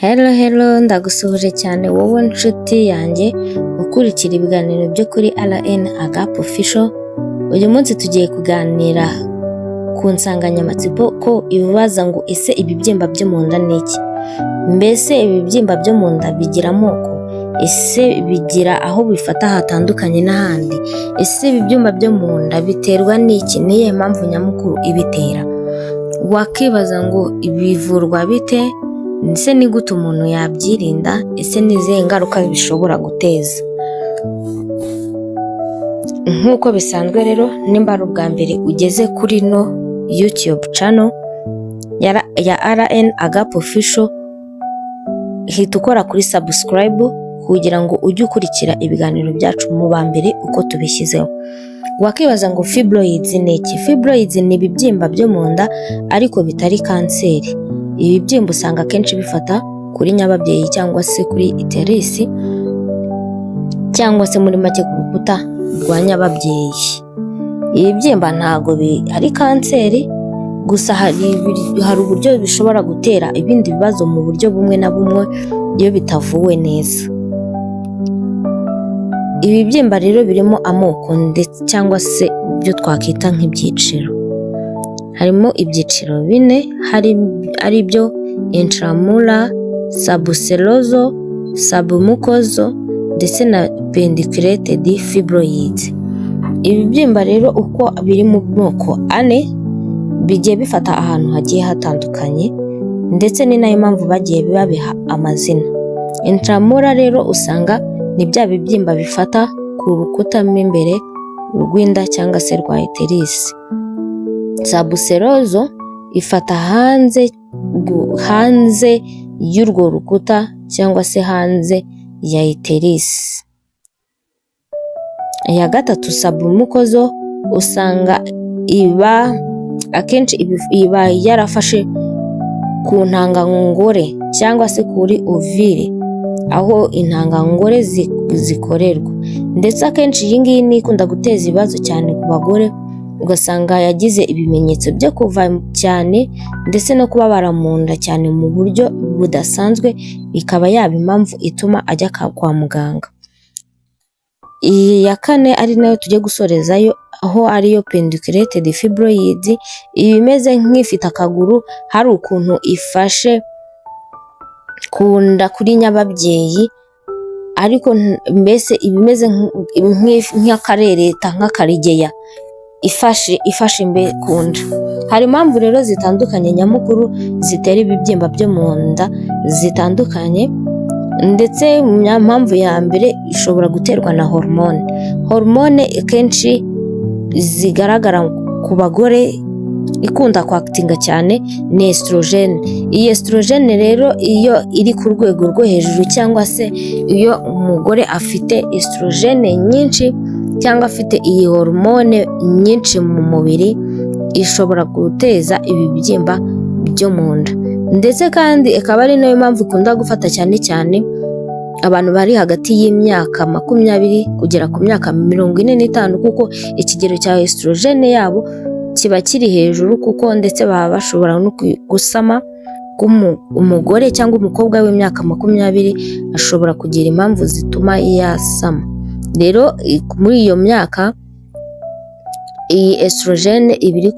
Hello ndagusuhuje cyane wowe nshuti yanjye ukurikira ibiganiro byo kuri RN Agape Official. Uyu munsi tugiye kuganira ku nsanganyamatsiko ko ibibaza ngo ese ibibyimba byo mu nda ni iki? Mbese ibibyimba byo mu nda bigira amoko? Ese bigira aho bifata hatandukanye n'ahandi? Ese ibibyimba byo mu nda biterwa n'iki? Niyo mpamvu nyamukuru ibitera? Wakibaza ngo bivurwa bite? Ese ni gute umuntu yabyirinda? Ese ni izihe ngaruka bishobora guteza? Nk'uko bisanzwe rero, nimba ari ubwa mbere ugeze kuri no YouTube channel ya RN Agape Official, hita ukora kuri subscribe kugira ngo ujye ukurikira ibiganiro byacu mu ba mbere uko tubishyizeho. Wakibaza ngo fibroids ni iki? Fibroids ni ibibyimba byo mu nda ariko bitari kanseri. Ibi byimba usanga akenshi bifata kuri nyababyeyi cyangwa se kuri iterisi cyangwa se muri make ku rukuta rwa nyababyeyi. Ibi byimba ntago ari kanseri, gusa hari uburyo bishobora gutera ibindi bibazo mu buryo bumwe na bumwe iyo bitavuwe neza. Ibi byimba rero birimo amoko ndetse cyangwa se ibyo twakita nk'ibyiciro. Harimo ibyiciro 4 ari byo intramural, subseroso, submucosal ndetse na penetrated fibroids. Ibi byimba rero uko biri mu moko 4 bigiye bifata ahantu hagiye hatandukanye ndetse ni nayo mpamvu bagiye babiha amazina. Intramural rero usanga ni bya bibyimba bifata ku rukuta imbere rw'inda cyangwa se rwa iterisi. Subseroso ifata hanze y'urwo rukuta cyangwa se hanze ya iterisi. Iya gatatu submucosal usanga akenshi iba yarafashe ku ntangangore cyangwa se kuri ovule aho intangangore zikorerwa, ndetse akenshi iyi ngiyi ni ikunda guteza ibibazo cyane ku bagore, ugasanga yagize ibimenyetso byo kuva cyane ndetse no kubabara mu nda cyane mu buryo budasanzwe, bikaba yaba impamvu ituma ajya kwa muganga. Iyi ya 4 ari nayo tujye gusorezayo, aho ariyo penetrated fibroids, iba imeze nk'ifite akaguru hari ukuntu ifashe ku nda kuri nyababyeyi, ariko mbese iba imeze nk'akarereta nk'akarigeya ifashe imbe ku nda. Hari impamvu rero zitandukanye nyamukuru zitera ibibyimba byo mu nda zitandukanye, ndetse impamvu ya mbere ishobora guterwa na hormone. Hormone akenshi zigaragara ku bagore ikunda kwakitinga cyane ni estrogene. Iyi estrogene rero iyo iri ku rwego rwo hejuru cyangwa se iyo umugore afite estrogene nyinshi cyangwa afite iyi hormone nyinshi mu mubiri, ishobora guteza ibibyimba byo mu nda. Ndetse kandi ikaba ari nayo mpamvu ikunda gufata cyane abantu bari hagati y'imyaka 20 kugera ku myaka 45, kuko ikigero cya estrogene yabo kiba kiri hejuru, kuko ndetse baba bashobora no gusama. Umugore cyangwa umukobwa w'imyaka 20 ashobora kugira impamvu zituma yasama. Rero muri iyo myaka iyi estrogene iba iri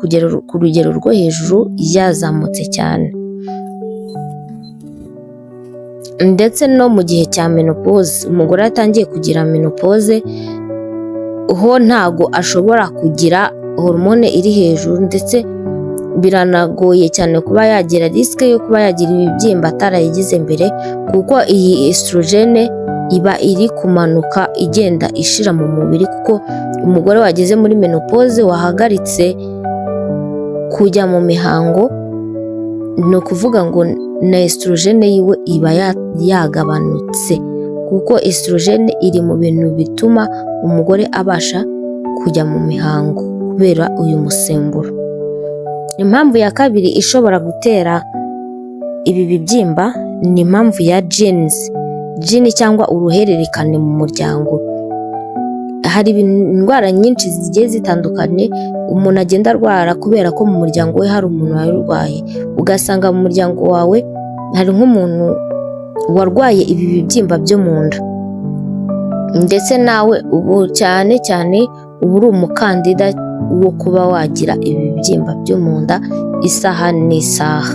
ku rugero rwo hejuru, yazamutse cyane. Ndetse no mu gihe cya menopause, umugore atangiye kugira menopause ho ntago ashobora kugira hormone iri hejuru, ndetse biranagoye cyane kuba yagira riske yo kuba yagira ibibyimba atarayigize mbere, kuko iyi estrogene iba iri kumanuka igenda ishira mu mubiri, kuko umugore wageze muri menopause wahagaritse kujya mu mihango, ni ukuvuga ngo na estrogene yiwe iba yagabanutse, kuko estrogene iri mu bintu bituma umugore abasha kujya mu mihango kubera uyu musemburo. Impamvu ya kabiri ishobora gutera ibi bibyimba ni impamvu ya genes cyangwa uruhererekane mu muryango. Hari indwara nyinshi zigiye zitandukanye umuntu agenda arwara kubera ko mu muryango we hari umuntu wayirwaye. Ugasanga mu muryango wawe hari nk'umuntu warwaye ibi bibyimba byo mu nda, ndetse nawe ubu cyane cyane uba uri umukandida wo kuba wagira ibi bibyimba byo mu nda isaha n'isaha.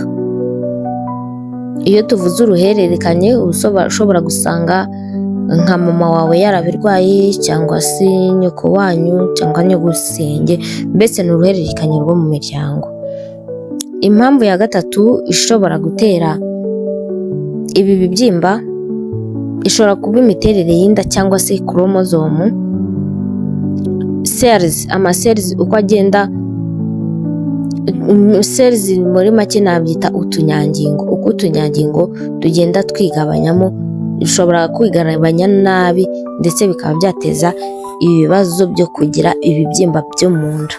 Iyo tuvuze uruhererekanye ushobora gusanga nka mama wawe yarabirwaye cyangwa se nyoko wanyu cyangwa nyogosenge, mbese ni uruhererekanye rwo mu miryango. Impamvu ya gatatu ishobora gutera ibi bibyimba ishobora kuba imiterere y'inda cyangwa se koromozomu cells, amacells uko agenda, cells muri make nabyita utunyangingo, uko utunyangingo tugenda twigabanyamo bishobora kwigabanya nabi ndetse bikaba byateza ibibazo byo kugira ibibyimba byo mu nda.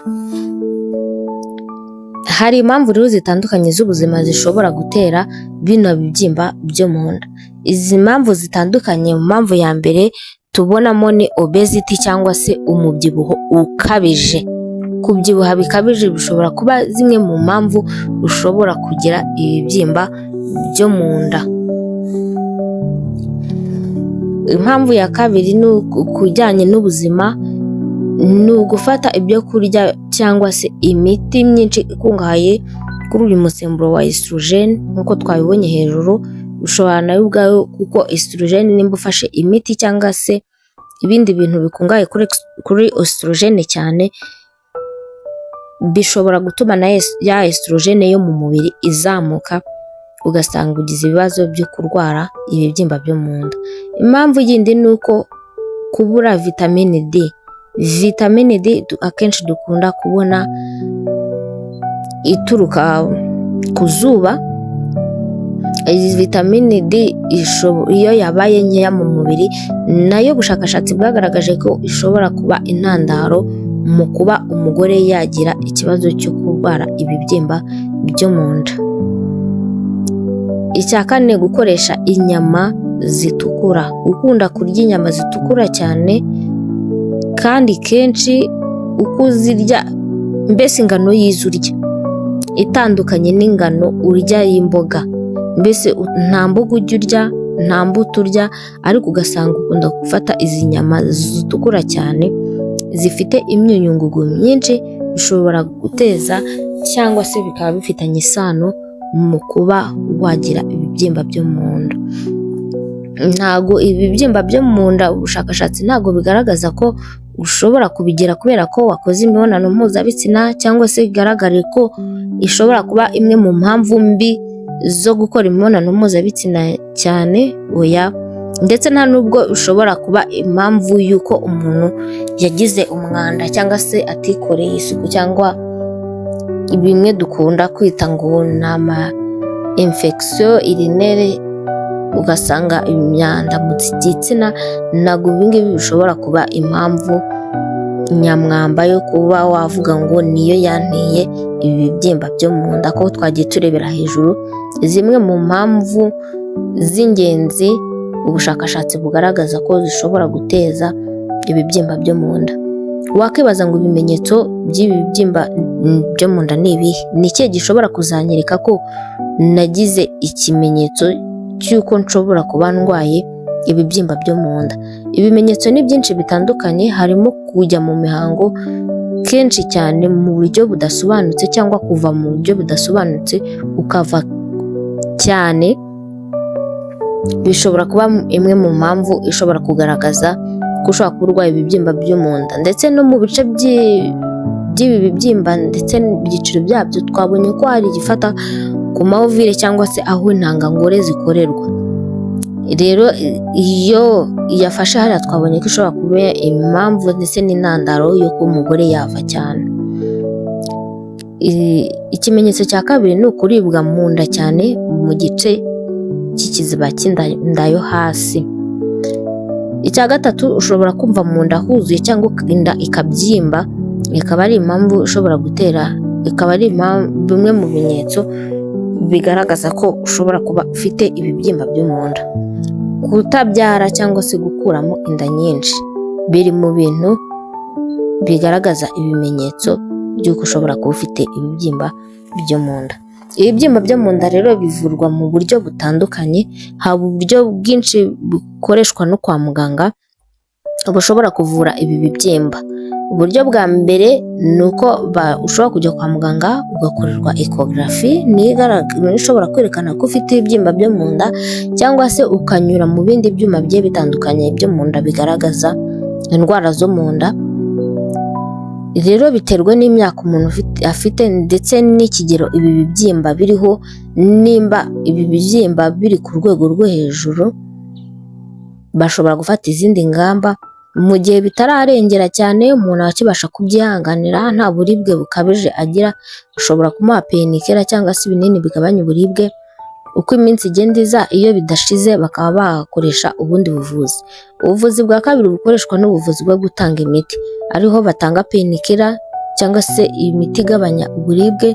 Hari impamvu rero zitandukanye z'ubuzima zishobora gutera bino bibyimba byo mu nda. Izi mpamvu zitandukanye, mu mpamvu ya mbere tubonamo ni obesity cyangwa se umubyibuho ukabije. Kubyibuha bikabije bishobora kuba zimwe mu mpamvu ushobora kugira ibibyimba byo mu nda. Impamvu ya kabiri ni kujyanye n'ubuzima, ni ugufata ibyo kurya cyangwa se imiti myinshi ikungahaye kuri uyu musemburo wa estrogen nk'uko twabibonye hejuru. Ushobora nawe ubwawe, kuko estrogen nimba ufashe imiti cyangwa se ibindi bintu bikungahaye kuri estrogen cyane, bishobora gutuma na ya estrogen yo mu mubiri izamuka, ugasanga ugize ibibazo byo kurwara ibibyimba byo mu nda. Impamvu yindi ni uko kubura vitamine D. Vitamine D akenshi dukunda kubona ituruka ku zuba. Iyi vitamine D iyo yabaye nkeya mu mubiri, nayo ubushakashatsi bwagaragaje ko ishobora kuba intandaro mu kuba umugore yagira ikibazo cyo kurwara ibibyimba byo mu nda. Icya kane, gukoresha inyama zitukura. Ukunda kurya inyama zitukura cyane kandi kenshi uko uzirya, mbese ingano y'izo urya itandukanye n'ingano urya y'imboga. Mbese nta mboga ujya urya, nta mbuto urya, ariko ugasanga ukunda gufata izi nyama zitukura cyane zifite imyunyungugu myinshi, bishobora guteza cyangwa se bikaba bifitanye isano mu kuba wagira ibibyimba byo mu nda. Ntago ibibyimba byo mu nda, ubushakashatsi ntago bigaragaza ko ushobora kubigira kubera ko wakoze imibonano mpuzabitsina, cyangwa se bigaragare ko ishobora kuba imwe mu mpamvu mbi zo gukora imibonano mpuzabitsina cyane, oya. Ndetse nta nubwo ushobora kuba impamvu y'uko umuntu yagize umwanda cyangwa se atikoreye isuku, cyangwa bimwe dukunda kwita ngo ni ama infection urinaire, ugasanga imyanda mu gitsina. Ntabwo ibingibi bishobora kuba impamvu nyamwamba yo kuba wavuga ngo niyo yanteye ibi bibyimba byo mu nda, ko twagiye turebera hejuru zimwe mu mpamvu z'ingenzi ubushakashatsi bugaragaza ko zishobora guteza ibibyimba byo mu nda. Wakwibaza ngo ibimenyetso by'ibi bibyimba byo mu nda ni ibihe? Ni ikihe gishobora kuzanyereka ko nagize ikimenyetso cy'uko nshobora kuba ndwaye ibibyimba byo mu nda? Ibimenyetso ni byinshi bitandukanye, harimo kujya mu mihango kenshi cyane mu buryo budasobanutse, cyangwa kuva mu buryo budasobanutse ukava cyane. Bishobora kuba imwe mu mpamvu ishobora kugaragaza ko ushobora kuba urwaye ibibyimba byo mu nda. Ndetse no mu bice by'ibi bibyimba ndetse n'ibyiciro byabyo, twabonye ko hari igifata ku maovire cyangwa se aho intangangore zikorerwa. Rero iyo yafashe hariya, twabonye ko ishobora kuba impamvu ndetse n'intandaro y'uko umugore yava cyane. Ikimenyetso cya kabiri ni ukuribwa mu nda cyane mu gice cy'ikiziba cy'inda yo hasi. Icya gatatu, ushobora kumva mu nda huzuye cyangwa inda ikabyimba, ikaba ari impamvu ishobora gutera, ikaba ari bimwe mu bimenyetso bigaragaza ko ushobora kuba ufite ibibyimba byo mu nda. Kutabyara cyangwa se gukuramo inda nyinshi biri mu bintu bigaragaza ibimenyetso by'uko ushobora kuba ufite ibibyimba byo mu nda. Ibibyimba byo mu nda rero bivurwa mu buryo butandukanye, haba uburyo bwinshi bukoreshwa no kwa muganga bushobora kuvura ibi bibyimba. Uburyo bwa mbere ni uko ushobora kujya kwa muganga ugakorerwa ecography, niyo ishobora kwerekana ko ufite ibibyimba byo mu nda, cyangwa se ukanyura mu bindi byuma bigiye bitandukanye byo mu nda bigaragaza indwara zo mu nda. Rero biterwa n'imyaka umuntu afite ndetse n'ikigero ibi bibyimba biriho. Nimba ibi bibyimba biri ku rwego rwo hejuru, bashobora gufata izindi ngamba. Mu gihe bitararengera cyane, umuntu akibasha kubyihanganira nta buribwe bukabije agira, bashobora kumuha painkiller cyangwa se ibinini bigabanya uburibwe. Uko iminsi igenda iza, iyo bidashize bakaba bakoresha ubundi buvuzi. Ubuvuzi bwa kabiri bukoreshwa n'ubuvuzi bwo gutanga imiti, ariho batanga painkiller cyangwa se imiti igabanya uburibwe,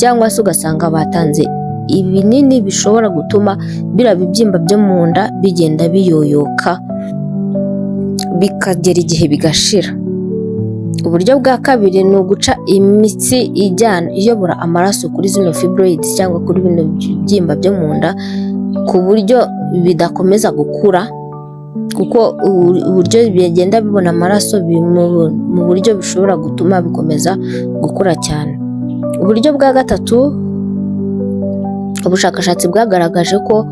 cyangwa se ugasanga batanze ibinini bishobora gutuma biriya bibyimba byo mu nda bigenda biyoyoka bikagera igihe bigashira. Uburyo bwa kabiri ni uguca imitsi iyobora amaraso kuri zino fibroids cyangwa kuri bino bibyimba byo mu nda, ku buryo bidakomeza gukura, kuko uburyo bigenda bibona amaraso mu buryo bishobora gutuma bikomeza gukura cyane. Uburyo bwa gatatu, ubushakashatsi bwagaragaje ko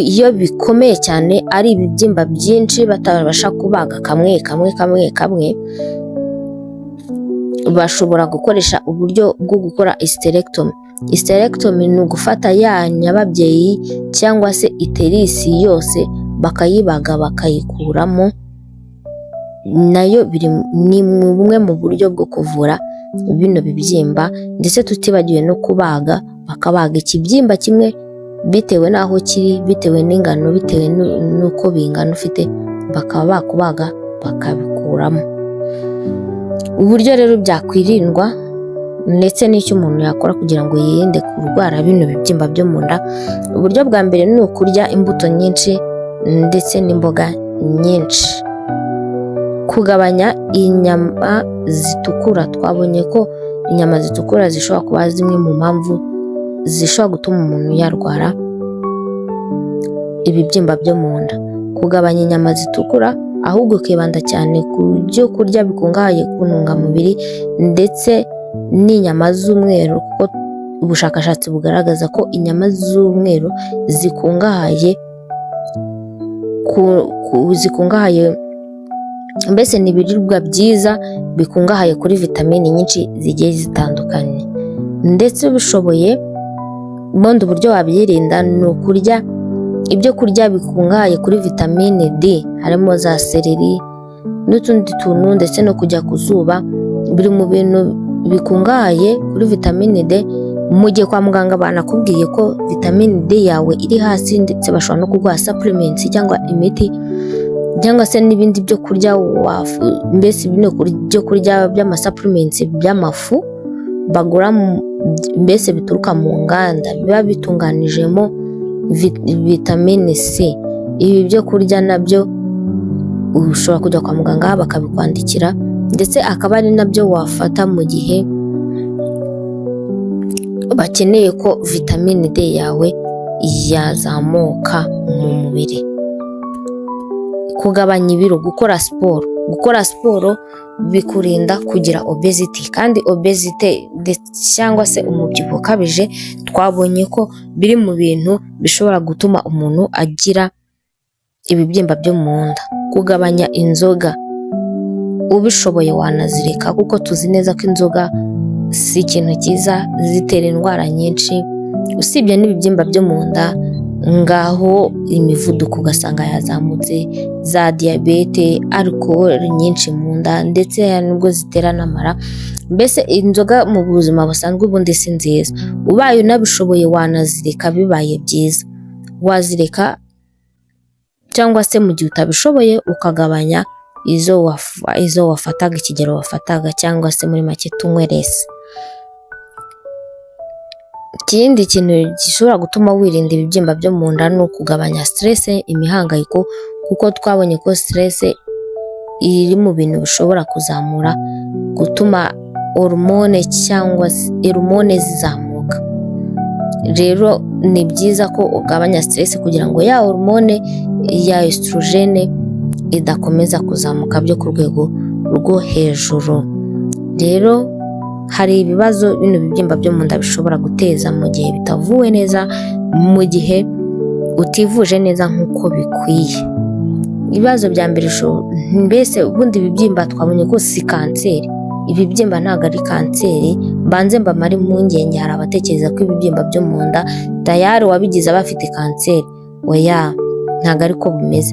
iyo bikomeye cyane ari ibibyimba byinshi batabasha kubaga kamwe bashobora gukoresha uburyo bwo gukora hysterectomy. Hysterectomy ni ugufata ya nyababyeyi cyangwa se iterisi yose bakayibaga bakayikuramo, nayo ni bumwe mu buryo bwo kuvura bino bibyimba. Ndetse tutibagiwe no kubaga, bakabaga ikibyimba kimwe bitewe n'aho kiri, bitewe n'ingano, bitewe n'uko bingana ufite, bakaba bakubaga bakabikuramo. Uburyo rero byakwirindwa ndetse n'icyo umuntu yakora kugira ngo yirinde kurwara bino bibyimba byo mu nda. Uburyo bwa mbere ni ukurya imbuto nyinshi ndetse n'imboga nyinshi. Kugabanya inyama zitukura. Twabonye ko inyama zitukura zishobora kuba zimwe mu mpamvu zishobora gutuma umuntu yarwara ibibyimba byo mu nda. Kugabanya inyama zitukura, ahubwo ukibanda cyane ku byo kurya bikungahaye ku ntungamubiri ndetse n'inyama z'umweru, kuko ubushakashatsi bugaragaza ko inyama z'umweru zikungahaye mbese ni ibiribwa byiza bikungahaye kuri vitamini nyinshi zigiye zitandukanye. Ndetse bishoboye, ubundi uburyo wabyirinda ni ukurya ibyo kurya bikungahaye kuri vitamine D, harimo za seleri n'utundi tuntu, ndetse no kujya ku zuba, biri mu bintu bikungahaye kuri vitamine D. Mu gihe kwa muganga banakubwiye ko vitamine D yawe iri hasi, ndetse bashobora no kuguha supplements cyangwa imiti, cyangwa se n'ibindi byo kurya mbese bino byo kurya by'ama supplements by'amafu bagura mbese bituruka mu nganda, biba bitunganijemo vitamine C. Ibi byo kurya nabyo ushobora kujya kwa muganga bakabikwandikira, ndetse akaba ari nabyo wafata mu gihe bakeneye ko vitamine D yawe yazamuka mu mubiri. Kugabanya ibiro. Gukora siporo bikurinda kugira obesity, kandi obesity cyangwa se umubyibuho ukabije twabonye ko biri mu bintu bishobora gutuma umuntu agira ibibyimba byo mu nda. Kugabanya inzoga. Ubishoboye wanazireka, kuko tuzi neza ko inzoga si ikintu cyiza, zitera indwara nyinshi, usibye n'ibibyimba byo mu nda, ngaho imivuduko ugasanga yazamutse, za diyabete, alcohol nyinshi mu nda, ndetse nubwo zitera n'amara. Mbese inzoga mu buzima busanzwe ubundi si nziza. Ubaye unabishoboye wanazireka, bibaye byiza wazireka, cyangwa se mu gihe utabishoboye ukagabanya izo wafataga, ikigero wafataga, cyangwa se muri make tunywe less. Ikindi kintu gishobora gutuma wirinda ibibyimba byo mu nda ni ukugabanya stress, imihangayiko, kuko twabonye ko stress iri mu bintu bishobora kuzamura, gutuma hormone cyangwa hormone zizamuka. Rero ni byiza ko ugabanya stress kugira ngo ya hormone ya estrogene idakomeza kuzamuka byo ku rwego rwo hejuru. Rero hari ibibazo bino bibyimba byo mu nda bishobora guteza mu gihe bitavuwe neza, mu gihe utivuje neza nk'uko bikwiye. Ibibazo bya mbere mbese ubundi ibibyimba twabonye ko si kanseri. Ibibyimba ntabwo ari kanseri, mbanze mbamare impungenge. Hari abatekereza ko ibibyimba byo mu nda tayari wabigize aba afite kanseri. Oya, ntabwo ariko bimeze.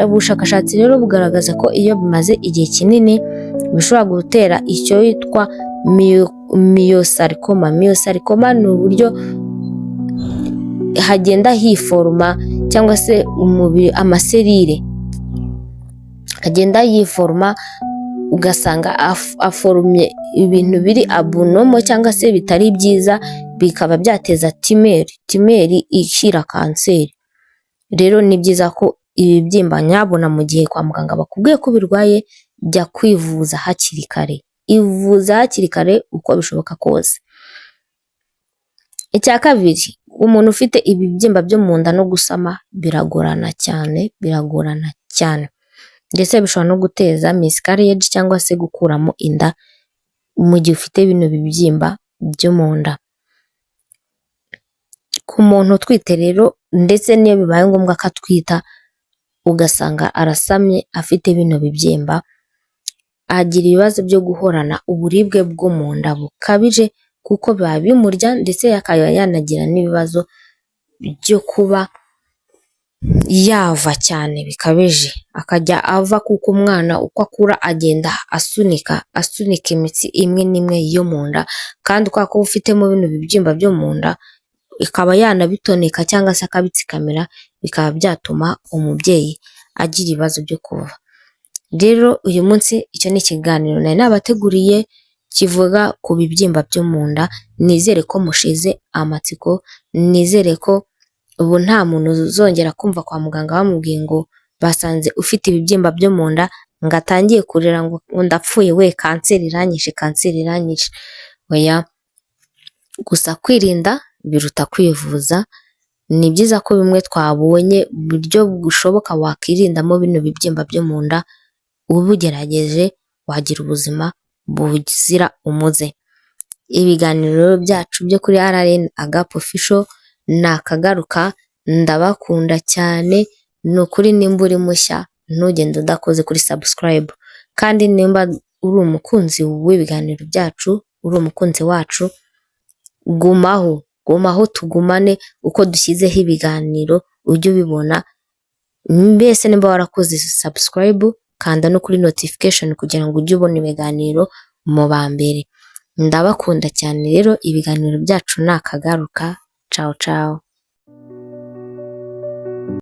Ubushakashatsi rero bugaragaza ko iyo bimaze igihe kinini bishobora gutera icyo yitwa myosarcoma. Myosarcoma ni uburyo hagenda hiforoma cyangwa se umubiri amaserire agenda yiforoma, ugasanga aforumye ibintu biri abunomo cyangwa se bitari byiza, bikaba byateza timeri ishyira kanseri. Rero ni byiza ko ibibyimba nyabona mu gihe kwa muganga bakubwiye ko birwaye, jya kwivuza hakiri kare. Ivuza hakiri kare uko bishoboka kose. Icya kabiri, umuntu ufite ibibyimba byo mu nda no gusama biragorana cyane, ndetse bishobora no guteza miscarriage cyangwa se gukuramo inda mu gihe ufite bino bibyimba byo mu nda. Ku muntu utwite rero, ndetse n'iyo bibaye ngombwa ko atwita ugasanga arasamye afite bino bibyimba, agira ibibazo byo guhorana uburibwe bwo mu nda bukabije, kuko biba bimurya, ndetse akaba yanagira n'ibibazo byo kuba yava cyane bikabije, akajya ava kuko umwana uko akura agenda asunika imitsi imwe n'imwe yo mu nda, kandi kwa ko ufitemo bino bibyimba byo mu nda ikaba yanabitonika cyangwa se akabitsikamira, bikaba byatuma umubyeyi agira ibibazo byo kuva. Rero uyu munsi icyo ni ikiganiro nari nabateguriye kivuga ku bibyimba byo mu nda. Nizere ko mushize amatsiko, nizere ko ubu nta muntu uzongera kumva kwa muganga bamubwiye ngo basanze ufite ibibyimba byo mu nda ngo atangiye kurira ngo ndapfuye we, kanseri iranyishe. Oya, gusa kwirinda biruta kwivuza. Ni byiza ko bimwe twabonye uburyo bushoboka wakirindamo bino bibyimba byo mu nda, ubugerageje wagira ubuzima buzira umuze. Ibiganiro byacu byo kuri RN Agape Official nakagaruka. Ndabakunda cyane, ni ukuri. Nimba uri mushya ntugende udakoze kuri subscribe, kandi nimba uri umukunzi w'ibiganiro byacu, uri umukunzi wacu, gumaho tugumane. Uko dushyizeho ibiganiro ujye ubibona. Mbese nimba warakoze subscribe, kanda no kuri notification kugira ngo ujye ubona ibiganiro mu ba mbere. Ndabakunda cyane rero, ibiganiro byacu nakagaruka. Ciao ciao.